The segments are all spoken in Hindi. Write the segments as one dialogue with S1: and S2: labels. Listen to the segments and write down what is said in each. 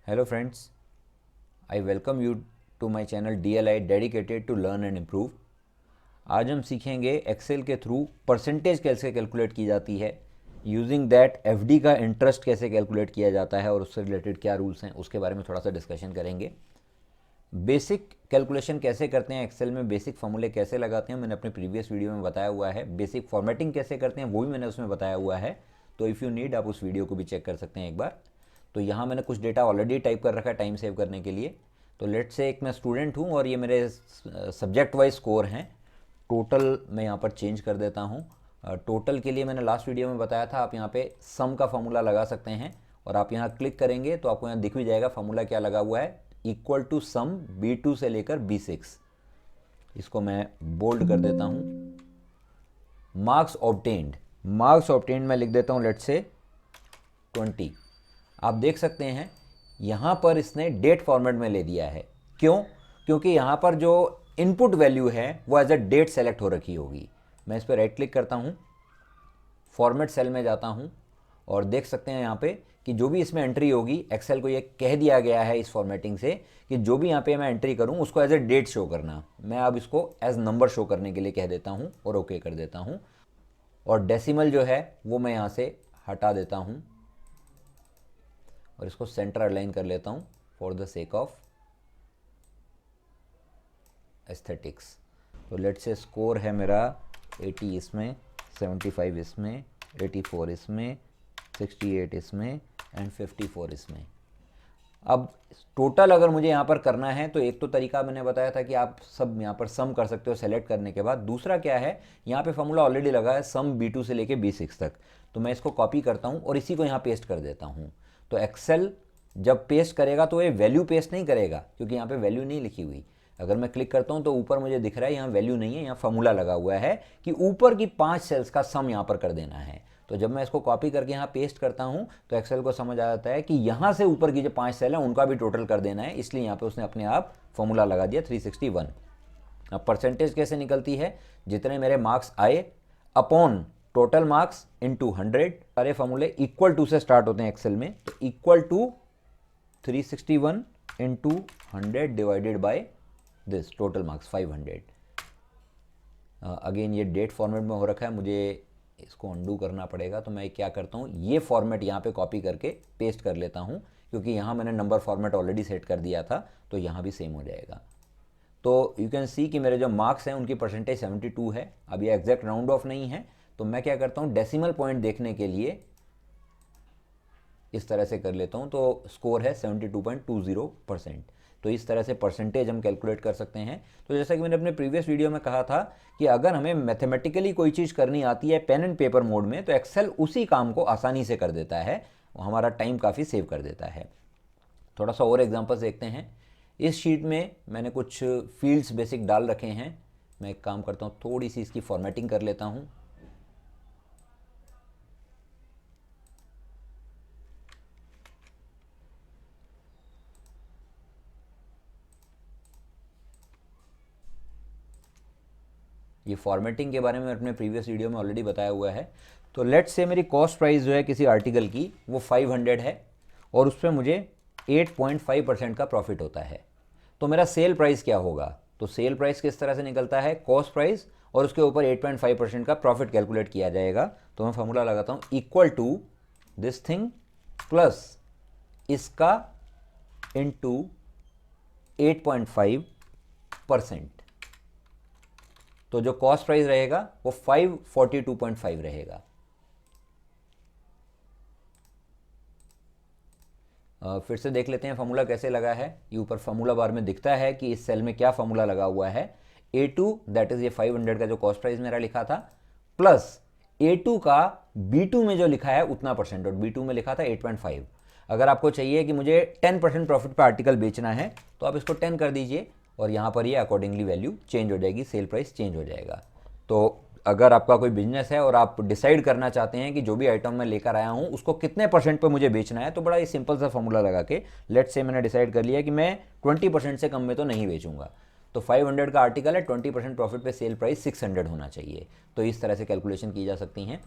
S1: Hello friends, I welcome you to my channel DLI dedicated to learn and improve। आज हम सीखेंगे एक्सेल के थ्रू परसेंटेज कैसे कैलकुलेट की जाती है, यूजिंग दैट एफडी का इंटरेस्ट कैसे कैलकुलेट किया जाता है और उससे रिलेटेड क्या रूल्स हैं उसके बारे में थोड़ा सा डिस्कशन करेंगे। बेसिक कैलकुलेशन कैसे करते हैं एक्सेल में, बेसिक फॉर्मूले कैसे लगाते हैं मैंने अपने प्रीवियस वीडियो में बताया हुआ है। बेसिक फॉर्मेटिंग कैसे करते हैं वो भी मैंने उसमें बताया हुआ है, तो इफ़ यू नीड आप उस वीडियो को भी चेक कर सकते हैं एक बार। तो यहाँ मैंने कुछ डेटा ऑलरेडी टाइप कर रखा है टाइम सेव करने के लिए। तो लेट से एक मैं स्टूडेंट हूँ और ये मेरे सब्जेक्ट वाइज स्कोर हैं। टोटल मैं यहाँ पर चेंज कर देता हूँ। टोटल के लिए मैंने लास्ट वीडियो में बताया था, आप यहाँ पे सम का फॉर्मूला लगा सकते हैं और आप यहाँ क्लिक करेंगे तो आपको यहाँ दिख भी जाएगा फॉर्मूला क्या लगा हुआ है, इक्वल टू सम B2 से लेकर B6। इसको मैं बोल्ड कर देता हूँ। मार्क्स ऑब्टेन्ड मैं लिख देता हूँ लेट से 20। आप देख सकते हैं यहाँ पर इसने डेट फॉर्मेट में ले दिया है। क्यों? क्योंकि यहाँ पर जो इनपुट वैल्यू है वो एज अ डेट सेलेक्ट हो रखी होगी। मैं इस पर राइट क्लिक करता हूँ, फॉर्मेट सेल में जाता हूँ और देख सकते हैं यहाँ पे कि जो भी इसमें एंट्री होगी, एक्सेल को ये कह दिया गया है इस फॉर्मेटिंग से कि जो भी यहाँ पे मैं एंट्री करूँ उसको एज ए डेट शो करना। मैं अब इसको एज नंबर शो करने के लिए कह देता हूँ और ओके कर देता हूँ। और डेसिमल जो है वो मैं यहाँ से हटा देता हूँ और इसको सेंटर अलाइन कर लेता हूँ for the sake of aesthetics. तो लेट से स्कोर है मेरा 80 इसमें, 75 इसमें, 84 इसमें, 68 इसमें एंड 54 इसमें। अब टोटल अगर मुझे यहाँ पर करना है तो एक तो तरीका मैंने बताया था कि आप सब यहाँ पर सम कर सकते हो सेलेक्ट करने के बाद। दूसरा क्या है, यहाँ पे फॉर्मूला ऑलरेडी लगा है सम B2 से लेके B6 तक। तो मैं इसको कॉपी करता हूँ और इसी को यहाँ पेस्ट कर देता हूँ। तो एक्सेल जब पेस्ट करेगा तो ये वैल्यू पेस्ट नहीं करेगा क्योंकि यहाँ पे वैल्यू नहीं लिखी हुई। अगर मैं क्लिक करता हूँ तो ऊपर मुझे दिख रहा है यहाँ वैल्यू नहीं है, यहाँ फॉर्मूला लगा हुआ है कि ऊपर की 5 सेल्स का सम यहाँ पर कर देना है। तो जब मैं इसको कॉपी करके यहाँ पेस्ट करता हूँ तो एक्सेल को समझ आ जाता है कि यहाँ से ऊपर की जो 5 सेल है उनका भी टोटल कर देना है, इसलिए यहाँ पे उसने अपने आप फॉर्मूला लगा दिया 361। अब परसेंटेज कैसे निकलती है, जितने मेरे मार्क्स आए अपॉन टोटल मार्क्स इनटू 100। सारे फॉर्मूले इक्वल टू से स्टार्ट होते हैं एक्सेल में, तो equal to 361 into 100 divided by this total marks 500। Again ये डेट फॉर्मेट में हो रखा है, मुझे इसको अंडू करना पड़ेगा। तो मैं क्या करता हूँ, ये फॉर्मेट यहाँ पे कॉपी करके पेस्ट कर लेता हूँ क्योंकि यहाँ मैंने नंबर फॉर्मेट ऑलरेडी सेट कर दिया था, तो यहाँ भी सेम हो जाएगा। तो यू कैन सी कि मेरे जो मार्क्स हैं उनकी परसेंटेज 72 है। अब ये एग्जैक्ट राउंड ऑफ नहीं है, तो मैं क्या करता हूँ डेसिमल पॉइंट देखने के लिए इस तरह से कर लेता हूँ। तो स्कोर है 72.20%। तो इस तरह से परसेंटेज हम कैलकुलेट कर सकते हैं। तो जैसा कि मैंने अपने प्रीवियस वीडियो में कहा था कि अगर हमें मैथमेटिकली कोई चीज़ करनी आती है पेन एंड पेपर मोड में तो एक्सेल उसी काम को आसानी से कर देता है, हमारा टाइम काफ़ी सेव कर देता है। थोड़ा सा और एग्जांपल्स देखते हैं। इस शीट में मैंने कुछ फील्ड्स बेसिक डाल रखे हैं। मैं एक काम करता हूँ, थोड़ी सी इसकी फॉर्मेटिंग कर लेता हूँ। ये फॉर्मेटिंग के बारे में अपने प्रीवियस वीडियो में ऑलरेडी बताया हुआ है। तो लेट्स से मेरी कॉस्ट प्राइस जो है किसी आर्टिकल की वो 500 है और उस पर मुझे 8.5% का प्रॉफिट होता है। तो मेरा सेल प्राइस क्या होगा, तो सेल प्राइस किस तरह से निकलता है, कॉस्ट प्राइस और उसके ऊपर 8.5% का प्रॉफिट कैलकुलेट किया जाएगा। तो मैं फॉर्मूला लगाता हूँ equal to this thing plus इसका इंटू 8.5%। तो जो कॉस्ट प्राइस रहेगा वो 542.5 रहेगा। फिर से देख लेते हैं फॉर्मूला कैसे लगा है। ये ऊपर फॉर्मूला बार में दिखता है कि इस सेल में क्या फॉर्मूला लगा हुआ है। A2 दैट इज ये 500 का जो कॉस्ट प्राइस मेरा लिखा था प्लस A2 का B2 में जो लिखा है उतना परसेंट, और B2 में लिखा था 8.5। अगर आपको चाहिए कि मुझे 10% प्रॉफिट पर आर्टिकल बेचना है तो आप इसको 10 कर दीजिए और यहाँ पर ये अकॉर्डिंगली वैल्यू चेंज हो जाएगी, सेल प्राइस चेंज हो जाएगा। तो अगर आपका कोई बिजनेस है और आप डिसाइड करना चाहते हैं कि जो भी आइटम मैं लेकर आया हूँ उसको कितने परसेंट पे मुझे बेचना है, तो बड़ा ही सिंपल सा फॉर्मूला लगा के लेट्स से मैंने डिसाइड कर लिया कि मैं 20% से कम में तो नहीं बेचूंगा। तो 500 का आर्टिकल है, 20% प्रॉफिट पे सेल प्राइस 600 होना चाहिए। तो इस तरह से कैलकुलेशन की जा सकती हैं।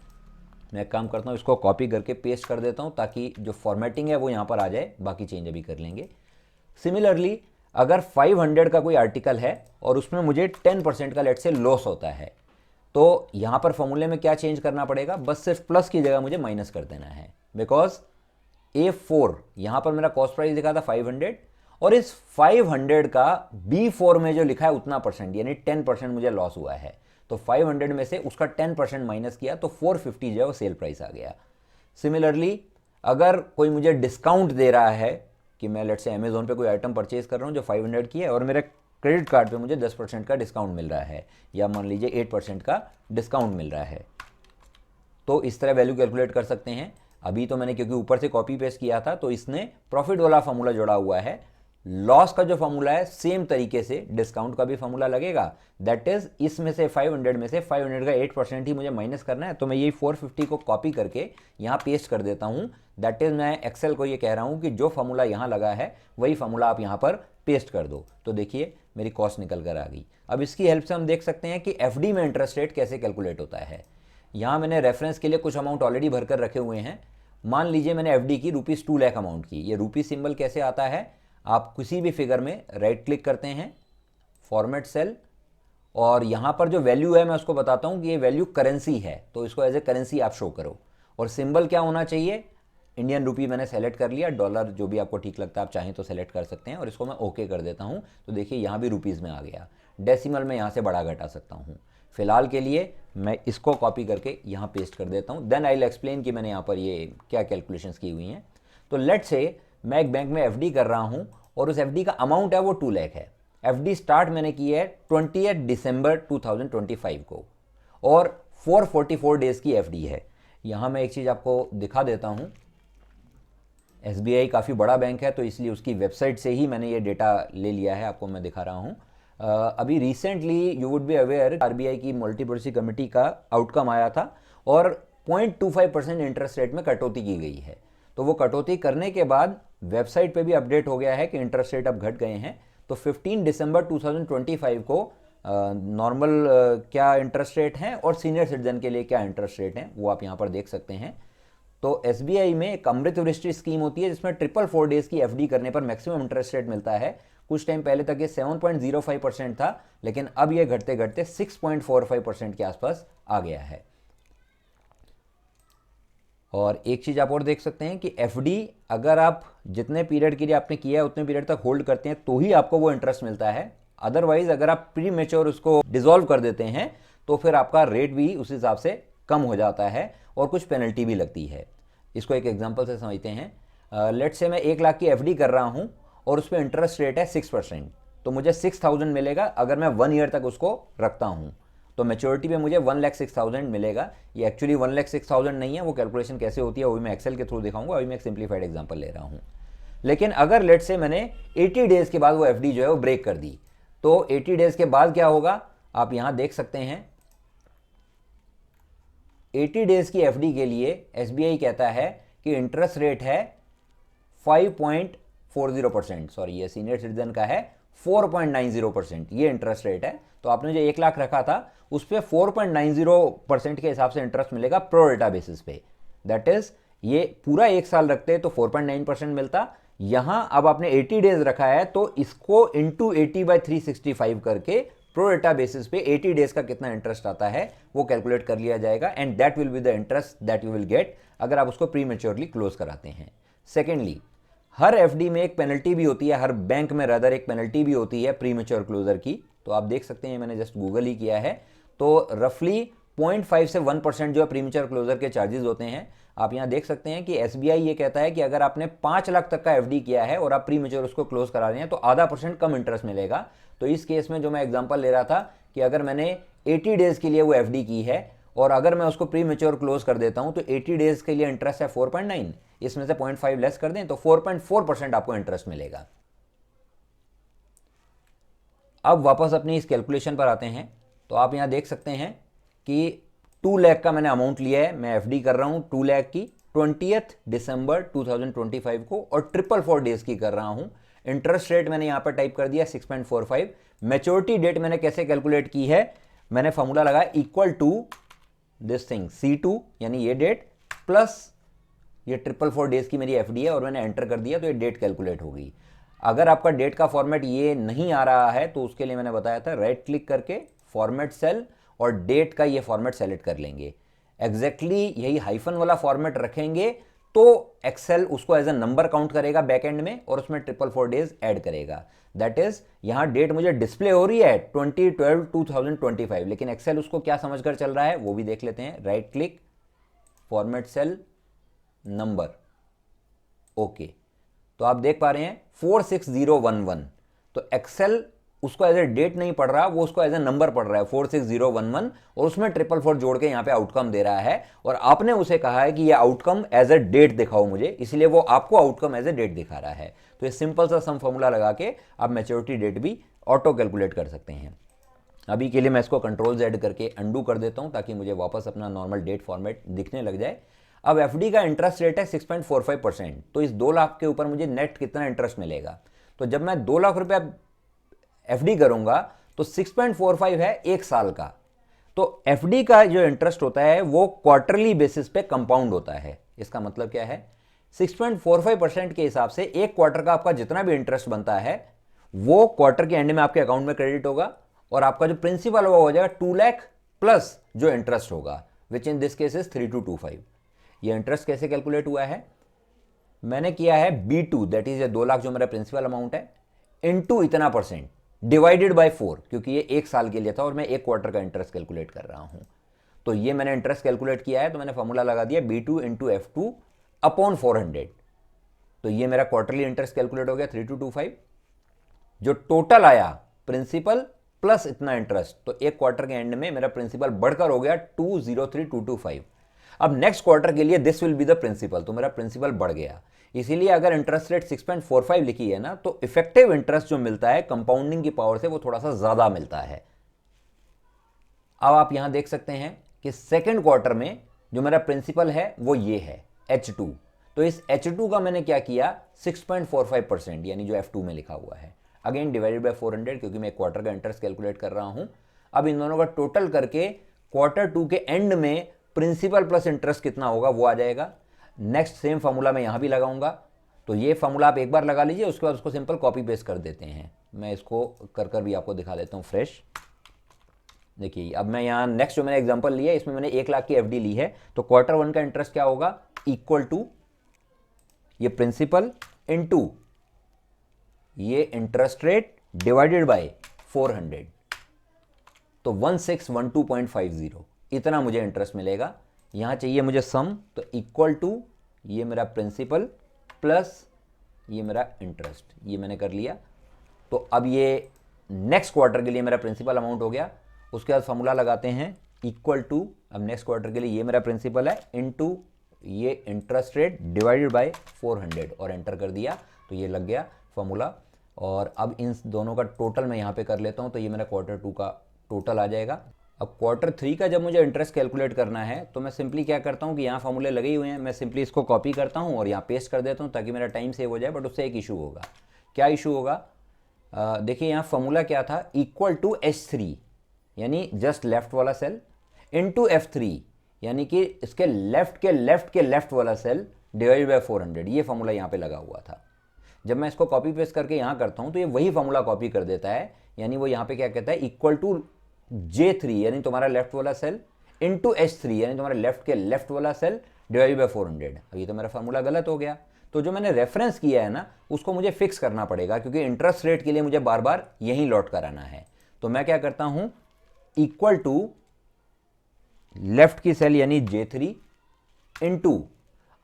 S1: मैं एक काम करता हूँ, इसको कॉपी करके पेस्ट कर देता हूँ ताकि जो फॉर्मेटिंग है वो यहाँ पर आ जाए, बाकी चेंज अभी कर लेंगे। सिमिलरली अगर 500 का कोई आर्टिकल है और उसमें मुझे 10% का लेट से लॉस होता है, तो यहाँ पर फॉर्मूले में क्या चेंज करना पड़ेगा, बस सिर्फ प्लस की जगह मुझे माइनस कर देना है। बिकॉज A4 यहाँ पर मेरा कॉस्ट प्राइस लिखा था 500 और इस 500 का B4 में जो लिखा है उतना परसेंट यानी 10% मुझे लॉस हुआ है, तो 500 में से उसका 10% माइनस किया तो 450 जो है वो सेल प्राइस आ गया। सिमिलरली अगर कोई मुझे डिस्काउंट दे रहा है कि मैं लेट से अमेजोन पे कोई आइटम परचेज कर रहा हूँ जो 500 की है और मेरे क्रेडिट कार्ड पे मुझे 10% का डिस्काउंट मिल रहा है या मान लीजिए 8% का डिस्काउंट मिल रहा है, तो इस तरह वैल्यू कैलकुलेट कर सकते हैं। अभी तो मैंने क्योंकि ऊपर से कॉपी पेस्ट किया था तो इसने प्रॉफिट वाला फॉर्मूला जोड़ा हुआ है। लॉस का जो फॉर्मूला है सेम तरीके से डिस्काउंट का भी फॉर्मूला लगेगा। दैट इज इसमें से 500 में से 500 का 8% ही मुझे माइनस करना है, तो मैं यही 450 को कॉपी करके यहाँ पेस्ट कर देता हूँ। दैट इज मैं एक्सेल को ये कह रहा हूँ कि जो फॉर्मूला यहाँ लगा है वही फॉर्मूला आप यहाँ पर पेस्ट कर दो, तो देखिए मेरी कॉस्ट निकल कर आ गई। अब इसकी हेल्प से हम देख सकते हैं कि एफडी में इंटरेस्ट रेट कैसे कैलकुलेट होता है। यहाँ मैंने रेफरेंस के लिए कुछ अमाउंट ऑलरेडी भरकर रखे हुए हैं। मान लीजिए मैंने एफडी की ₹2 लाख अमाउंट की। ये रुपी सिंबल कैसे आता है, आप किसी भी फिगर में राइट क्लिक करते हैं, फॉर्मेट सेल, और यहाँ पर जो वैल्यू है मैं उसको बताता हूँ कि ये वैल्यू करेंसी है, तो इसको एज ए करेंसी आप शो करो। और सिंबल क्या होना चाहिए, इंडियन रुपी मैंने सेलेक्ट कर लिया, डॉलर जो भी आपको ठीक लगता है आप चाहें तो सेलेक्ट कर सकते हैं, और इसको मैं ओके कर देता हूँ। तो देखिए यहाँ भी रुपीज़ में आ गया। डेसिमल में यहाँ से बढ़ा घटा सकता हूँ। फिलहाल के लिए मैं इसको कॉपी करके यहाँ पेस्ट कर देता हूँ। देन आई विल एक्सप्लेन कि मैंने यहाँ पर ये क्या कैलकुलेशंस की हुई हैं। तो लेट से मैं एक बैंक में एफडी कर रहा हूँ और उस एफडी का अमाउंट है वो 2 लाख है। एफडी स्टार्ट मैंने की है 20 दिसंबर 2025 को और 444 डेज़ की एफडी है। यहाँ मैं एक चीज़ आपको दिखा देता हूँ। एसबीआई काफ़ी बड़ा बैंक है तो इसलिए उसकी वेबसाइट से ही मैंने ये डेटा ले लिया है, आपको मैं दिखा रहा हूँ। अभी recently you would be aware RBI की मल्टी पॉलिसी कमेटी का आउटकम आया था और 0.25% इंटरेस्ट रेट में कटौती की गई है। तो वो कटौती करने के बाद वेबसाइट पे भी अपडेट हो गया है कि इंटरेस्ट रेट अब घट गए हैं। तो 15 दिसंबर 2025 को नॉर्मल क्या इंटरेस्ट रेट है और सीनियर सिटीजन के लिए क्या इंटरेस्ट रेट है वो आप यहाँ पर देख सकते हैं। तो एसबीआई में एक अमृत वृष्टि स्कीम होती है जिसमें 444 डेज की एफडी करने पर मैक्सिमम इंटरेस्ट रेट मिलता है। कुछ टाइम पहले तक ये 7.05% था, लेकिन अब ये घटते घटते 6.45% के आसपास आ गया है। और एक चीज़ आप और देख सकते हैं कि एफडी अगर आप जितने पीरियड के लिए आपने किया है उतने पीरियड तक होल्ड करते हैं तो ही आपको वो इंटरेस्ट मिलता है। अदरवाइज अगर आप प्री मैच्योर उसको डिसॉल्व कर देते हैं तो फिर आपका रेट भी उस हिसाब से कम हो जाता है और कुछ पेनल्टी भी लगती है। इसको एक एग्जांपल से समझते हैं। लेट्स से मैं 1 लाख की एफडी कर रहा हूं और उस पर इंटरेस्ट रेट है 6%, तो मुझे 6000 मिलेगा अगर मैं 1 ईयर तक उसको रखता हूं। तो मैच्योरिटी पे मुझे 1,06,000 मिलेगा। ये एक्चुअली 1,06,000 नहीं है, वो कैलकुलेशन कैसे होती है वो मैं एक्सेल के थ्रू दिखाऊंगा। अभी मैं एक सिंप्लीफाइड एग्जांपल ले रहा हूं। लेकिन अगर लेट से मैंने 80 डेज के बाद वो एफडी जो है वो ब्रेक कर दी, तो 80 डेज के बाद क्या होगा आप यहां देख सकते हैं। 80 डेज की एफडी के लिए एसबीआई कहता है कि इंटरेस्ट रेट है 5.40%, सॉरी ये सीनियर सिटीजन का है 4.90%, ये इंटरेस्ट रेट है। तो आपने जो 1 लाख रखा था उस पर 4.90% के हिसाब से इंटरेस्ट मिलेगा प्रो रेटा बेसिस पे। दैट इज ये पूरा 1 साल रखते तो 4.9% मिलता। यहां अब आपने 80 डेज रखा है तो इसको इंटू 80/365 करके प्रो रेटा बेसिस पे 80 डेज का कितना इंटरेस्ट आता है वो कैलकुलेट कर लिया जाएगा and that will be the interest that you will get अगर आप उसको प्री मैच्योरली क्लोज कराते हैं। सेकेंडली, हर एफडी में एक पेनल्टी भी होती है, हर बैंक में रादर एक पेनल्टी भी होती है प्री मैच्योर क्लोजर की। तो आप देख सकते हैं, मैंने जस्ट गूगल ही किया है, तो रफली 0.5 से 1% जो है प्री मैच्योर क्लोजर के चार्जेस होते हैं। आप यहाँ देख सकते हैं कि एसबीआई ये कहता है कि अगर आपने 5 लाख तक का एफडी किया है और आप प्री मैच्योर उसको क्लोज करा रहे हैं तो आधा % कम इंटरेस्ट मिलेगा। तो इस केस में जो मैं एग्जांपल ले रहा था कि अगर मैंने 80 डेज के लिए वो एफडी की है और अगर मैं उसको प्री मैच्योर क्लोज कर देता हूं तो 80 डेज के लिए इंटरेस्ट है 4.9, इसमें से 0.5 लेस कर दें तो 4.4% आपको इंटरेस्ट मिलेगा। अब वापस अपनी इस कैलकुलेशन पर आते हैं। तो आप यहां देख सकते हैं कि 2 लाख का मैंने अमाउंट लिया है, मैं एफडी कर रहा हूं 2 लाख की 20 दिसंबर 2025 को और 444 डेज की कर रहा हूं। इंटरेस्ट रेट मैंने यहां पर टाइप कर दिया 6.45। मैच्योरिटी डेट मैंने कैसे कैलकुलेट की है, मैंने फॉर्मूला लगाया equal to this thing C2 यानी ये डेट प्लस ये 444 डेज की मेरी एफडी है और मैंने एंटर कर दिया तो ये डेट कैलकुलेट हो गई। अगर आपका डेट का फॉर्मेट ये नहीं आ रहा है तो उसके लिए मैंने बताया था राइट क्लिक करके फॉर्मेट सेल और डेट का ये फॉर्मेट सेलेक्ट कर लेंगे। एग्जैक्टली यही हाइफन वाला फॉर्मेट रखेंगे तो एक्सेल उसको एज अ नंबर काउंट करेगा बैक एंड में और उसमें 444 डेज ऐड करेगा। दैट इज यहां डेट मुझे डिस्प्ले हो रही है 2012-2025, लेकिन एक्सेल उसको क्या समझकर चल रहा है वो भी देख लेते हैं। Right click format cell number, okay. तो आप देख पा रहे हैं 46011, तो एक्सेल उसको एज ए डेट नहीं पढ़ रहा, वो उसको एज ए नंबर पढ़ रहा है 46011 और उसमें 444 जोड़ के यहां पे आउटकम दे रहा है। और आपने उसे कहा है कि ये आउटकम एज ए डेट दिखाओ मुझे, इसलिए वो आपको आउटकम एज ए डेट दिखा रहा है। तो ये सिंपल सा सम फॉर्मूला लगा के आप मैच्योरिटी डेट भी ऑटो कैलकुलेट कर सकते हैं। अभी के लिए मैं इसको कंट्रोल Z करके अंडू कर देता हूं ताकि मुझे वापस अपना नॉर्मल डेट फॉर्मेट दिखने लग जाए। अब एफडी का इंटरेस्ट रेट है 6.45%, तो इस 2 लाख के ऊपर मुझे नेट कितना इंटरेस्ट मिलेगा? तो जब मैं 2 लाख रुपया एफडी करूंगा तो 6.45 है 1 साल का। तो एफडी का जो इंटरेस्ट होता है वो क्वार्टरली बेसिस पे कंपाउंड होता है। इसका मतलब क्या है? 6.45% के हिसाब से एक क्वार्टर का आपका जितना भी इंटरेस्ट बनता है वो क्वार्टर के एंड में आपके अकाउंट में क्रेडिट होगा और आपका जो प्रिंसिपल होगा हो जाएगा 2 लाख प्लस जो इंटरेस्ट होगा, विच इन दिस केस इज 3225। ये इंटरेस्ट कैसे कैलकुलेट हुआ है? मैंने किया है B2, दैट इज 2 लाख जो मेरा प्रिंसिपल अमाउंट है, इनटू इतना परसेंट डिवाइडेड बाय 4, क्योंकि ये 1 साल के लिए था और मैं 1 क्वार्टर का इंटरेस्ट कैलकुलेट कर रहा हूं। तो ये मैंने इंटरेस्ट कैलकुलेट किया है, तो मैंने फॉर्मूला लगा दिया B2 इंटू F2 अपॉन 400। तो ये मेरा क्वार्टरली इंटरेस्ट कैलकुलेट हो गया 3225। जो टोटल आया प्रिंसिपल प्लस इतना इंटरेस्ट, तो एक क्वार्टर के एंड में मेरा प्रिंसिपल बढ़कर हो गया 203225। अब नेक्स्ट क्वार्टर के लिए this will be the principal, तो मेरा प्रिंसिपल बढ़ गया। इसीलिए अगर इंटरेस्ट रेट 6.45 लिखी है ना, तो इफेक्टिव इंटरेस्ट जो मिलता है कंपाउंडिंग की पावर से वो थोड़ा सा ज्यादा मिलता है। अब आप यहां देख सकते हैं कि सेकेंड क्वार्टर में जो मेरा प्रिंसिपल है वो ये है H2। तो इस H2 का मैंने क्या किया 6.45%, यानी जो F2 में लिखा हुआ है, अगेन डिवाइडेड बाय 400, क्योंकि मैं क्वार्टर का इंटरेस्ट कैलकुलेट कर रहा हूं। अब इन दोनों का टोटल करके क्वार्टर 2 के एंड में प्रिंसिपल प्लस इंटरेस्ट कितना होगा वो आ जाएगा। नेक्स्ट सेम फार्मूला मैं यहां भी लगाऊंगा, तो ये फार्मूला आप एक बार लगा लीजिए, उसके बाद उसको सिंपल कॉपी पेस्ट कर देते हैं। मैं इसको कर भी आपको दिखा देता हूं फ्रेश। देखिए अब मैं यहाँ नेक्स्ट जो मैंने एग्जांपल लिया इसमें मैंने 1 लाख की एफडी ली है, तो क्वार्टर 1 का इंटरेस्ट क्या होगा? इक्वल टू ये प्रिंसिपल इनटू ये इंटरेस्ट रेट डिवाइडेड बाय 400, तो 1612.50 इतना मुझे इंटरेस्ट मिलेगा। यहां चाहिए मुझे सम, तो इक्वल टू ये मेरा प्रिंसिपल प्लस ये मेरा इंटरेस्ट, ये मैंने कर लिया। तो अब ये नेक्स्ट क्वार्टर के लिए मेरा प्रिंसिपल अमाउंट हो गया। उसके बाद फॉर्मूला लगाते हैं इक्वल टू, अब नेक्स्ट क्वार्टर के लिए ये मेरा प्रिंसिपल है इनटू ये इंटरेस्ट रेट डिवाइडेड बाय 400 और एंटर कर दिया, तो ये लग गया फॉर्मूला। और अब इन दोनों का टोटल मैं यहाँ पे कर लेता हूँ, तो ये मेरा क्वार्टर 2 का टोटल आ जाएगा। अब क्वार्टर 3 का जब मुझे इंटरेस्ट कैलकुलेट करना है तो मैं सिंपली क्या करता हूँ कि यहाँ फॉर्मूले लगे हुए हैं, मैं सिंपली इसको कॉपी करता हूँ और यहाँ पेस्ट कर देता हूँ ताकि मेरा टाइम सेव हो जाए। बट उससे एक इशू होगा। क्या इशू होगा? देखिए यहाँ फॉर्मूला क्या था, इक्वल टू H3 यानी जस्ट लेफ्ट वाला सेल इनटू F3 यानी कि इसके लेफ्ट वाला सेल डिवाइड बाय 400, ये फॉर्मूला यहाँ पे लगा हुआ था। जब मैं इसको कॉपी पेस्ट करके यहाँ करता हूँ तो ये वही फॉर्मूला कॉपी कर देता है, यानी वो यहाँ पे क्या कहता है इक्वल टू J3 यानी तुम्हारा लेफ्ट वाला सेल इनटू H3 यानी तुम्हारे लेफ्ट वाला सेल डिवाइड बाय 400। अब ये तो मेरा फॉर्मूला गलत हो गया, तो जो मैंने रेफरेंस किया है ना उसको मुझे फिक्स करना पड़ेगा, क्योंकि इंटरेस्ट रेट के लिए मुझे बार बार यहीं लौट कर आना है। तो मैं क्या करता हूं, इक्वल टू लेफ्ट की सेल यानी J3 इनटू,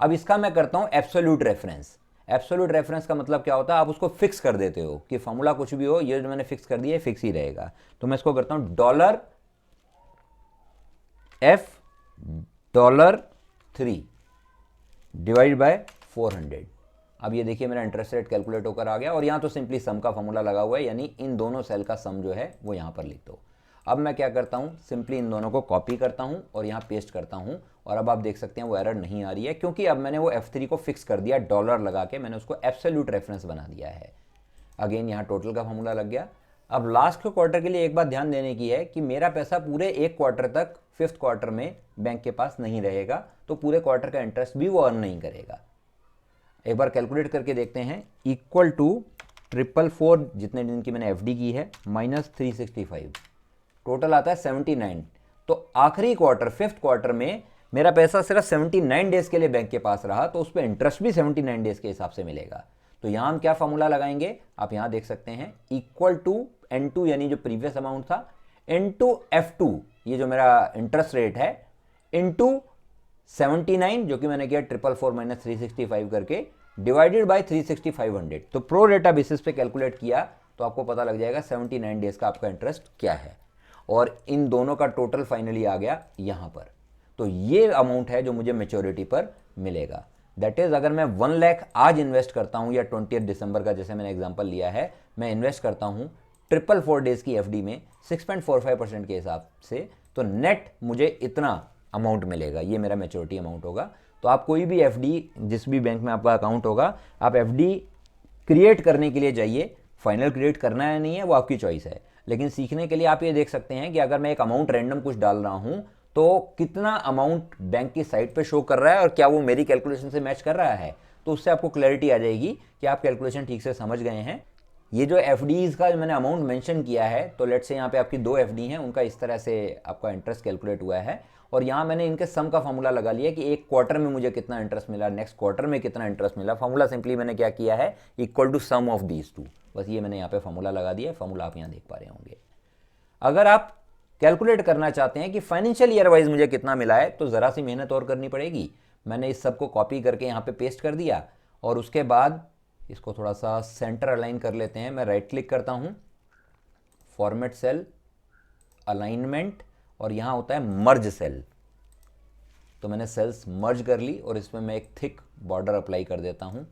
S1: अब इसका मैं करता हूं एब्सोल्यूट रेफरेंस। एब्सोल्यूट रेफरेंस का मतलब क्या होता है, आप उसको फिक्स कर देते हो कि फॉर्मूला कुछ भी हो, ये जो मैंने फिक्स कर दिया है फिक्स ही रहेगा। तो मैं इसको करता हूं $3 डिवाइड बाय 400। अब ये देखिए मेरा इंटरेस्ट रेट कैलकुलेट होकर आ गया और यहां तो सिंपली सम का फॉर्मूला लगा हुआ है, यानी इन दोनों सेल का सम जो है वो यहां पर लिख दो। अब मैं क्या करता हूं, सिंपली इन दोनों को कॉपी करता हूं और यहां पेस्ट करता हूं, और अब आप देख सकते हैं वो एरर नहीं आ रही है, क्योंकि अब मैंने वो F3 को फिक्स कर दिया, डॉलर लगा के मैंने उसको एब्सोल्यूट रेफरेंस बना दिया है। अगेन यहाँ टोटल का फॉर्मूला लग गया, अब लास्ट के क्वार्टर के लिए एक बात ध्यान देने की है कि मेरा पैसा पूरे एक क्वार्टर तक फिफ्थ क्वार्टर में बैंक के पास नहीं रहेगा, तो पूरे क्वार्टर का इंटरेस्ट भी वो अर्न नहीं करेगा। एक बार कैलकुलेट करके देखते हैं। इक्वल टू 444 जितने दिन की मैंने एफडी की है माइनस 365, टोटल आता है 79। तो आखिरी क्वार्टर फिफ्थ क्वार्टर में मेरा पैसा सिर्फ 79 डेज के लिए बैंक के पास रहा, तो उस पर इंटरेस्ट भी 79 डेज के हिसाब से मिलेगा। तो यहां हम क्या फॉर्मूला लगाएंगे, आप यहां देख सकते हैं, इक्वल टू N2 यानी जो प्रीवियस अमाउंट था, इनटू F2 ये जो मेरा इंटरेस्ट रेट है, इनटू 79 जो कि मैंने किया 444 माइनस 365 करके, डिवाइडेड बाय 36500। तो प्रो रेटा बेसिस पे कैलकुलेट किया तो आपको पता लग जाएगा 79 डेज का आपका इंटरेस्ट क्या है, और इन दोनों का टोटल फाइनली आ गया यहां पर। तो ये अमाउंट है जो मुझे मेच्योरिटी पर मिलेगा। दैट इज अगर मैं 1 लाख आज इन्वेस्ट करता हूं या 20 दिसंबर का जैसे मैंने एग्जांपल लिया है, मैं इन्वेस्ट करता हूं 444 डेज की एफडी में 6.45% के हिसाब से, तो नेट मुझे इतना अमाउंट मिलेगा, ये मेरा मेच्योरिटी अमाउंट होगा। तो आप कोई भी एफडी जिस भी बैंक में आपका अकाउंट होगा, आप एफडी क्रिएट करने के लिए जाइए, फाइनल क्रिएट करना है नहीं है वो आपकी चॉइस है, लेकिन सीखने के लिए आप ये देख सकते हैं कि अगर मैं एक अमाउंट रैंडम कुछ डाल रहा हूं तो कितना अमाउंट बैंक की साइट पे शो कर रहा है और क्या वो मेरी कैलकुलेशन से मैच कर रहा है। तो उससे आपको क्लैरिटी आ जाएगी कि आप कैलकुलेशन ठीक से समझ गए हैं। ये जो एफडीज का जो मैंने अमाउंट मेंशन किया है, तो लेट्स से यहाँ पे आपकी 2 एफडी हैं, उनका इस तरह से आपका इंटरेस्ट कैलकुलेट हुआ है, और यहाँ मैंने इनके सम का फॉर्मूला लगा लिया कि एक क्वार्टर में मुझे कितना इंटरेस्ट मिला, नेक्स्ट क्वार्टर में कितना इंटरेस्ट मिला। फॉर्मूला सिंपली मैंने क्या किया है, equal to sum of these two, बस ये मैंने यहाँ पे फॉर्मूला लगा दिया है। फॉर्मूला आप यहाँ देख पा रहे होंगे। अगर आप कैलकुलेट करना चाहते हैं कि फाइनेंशियल ईयर वाइज मुझे कितना मिला है, तो ज़रा सी मेहनत और करनी पड़ेगी। मैंने इस सब को कॉपी करके यहाँ पे पेस्ट कर दिया, और उसके बाद इसको थोड़ा सा सेंटर अलाइन कर लेते हैं। मैं राइट क्लिक करता हूँ, फॉर्मेट सेल, अलाइनमेंट, और यहाँ होता है मर्ज सेल। तो मैंने सेल्स मर्ज कर ली और इसमें मैं एक थिक बॉर्डर अप्लाई कर देता हूँ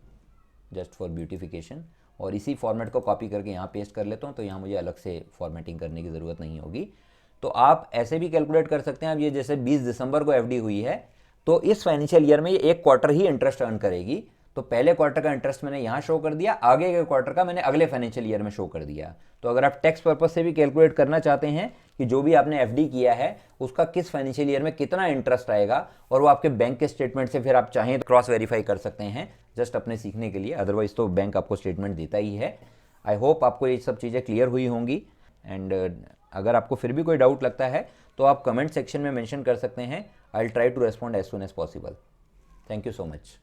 S1: जस्ट फॉर ब्यूटिफिकेशन, और इसी फॉर्मेट को कॉपी करके यहाँ पेस्ट कर लेता हूँ, तो यहाँ मुझे अलग से फॉर्मेटिंग करने की ज़रूरत नहीं होगी। तो आप ऐसे भी कैलकुलेट कर सकते हैं। अब ये जैसे 20 दिसंबर को एफडी हुई है, तो इस फाइनेंशियल ईयर में ये एक क्वार्टर ही इंटरेस्ट अर्न करेगी। तो पहले क्वार्टर का इंटरेस्ट मैंने यहाँ शो कर दिया, आगे के क्वार्टर का मैंने अगले फाइनेंशियल ईयर में शो कर दिया। तो अगर आप टैक्स पर्पज से भी कैलकुलेट करना चाहते हैं कि जो भी आपने एफडी किया है उसका किस फाइनेंशियल ईयर में कितना इंटरेस्ट आएगा, और वो आपके बैंक के स्टेटमेंट से फिर आप चाहें तो क्रॉस वेरीफाई कर सकते हैं, जस्ट अपने सीखने के लिए। अदरवाइज तो बैंक आपको स्टेटमेंट देता ही है। आई होप आपको ये सब चीज़ें क्लियर हुई होंगी। एंड अगर आपको फिर भी कोई डाउट लगता है तो आप कमेंट सेक्शन में मेंशन कर सकते हैं। I will try to respond as soon as possible. Thank you so much.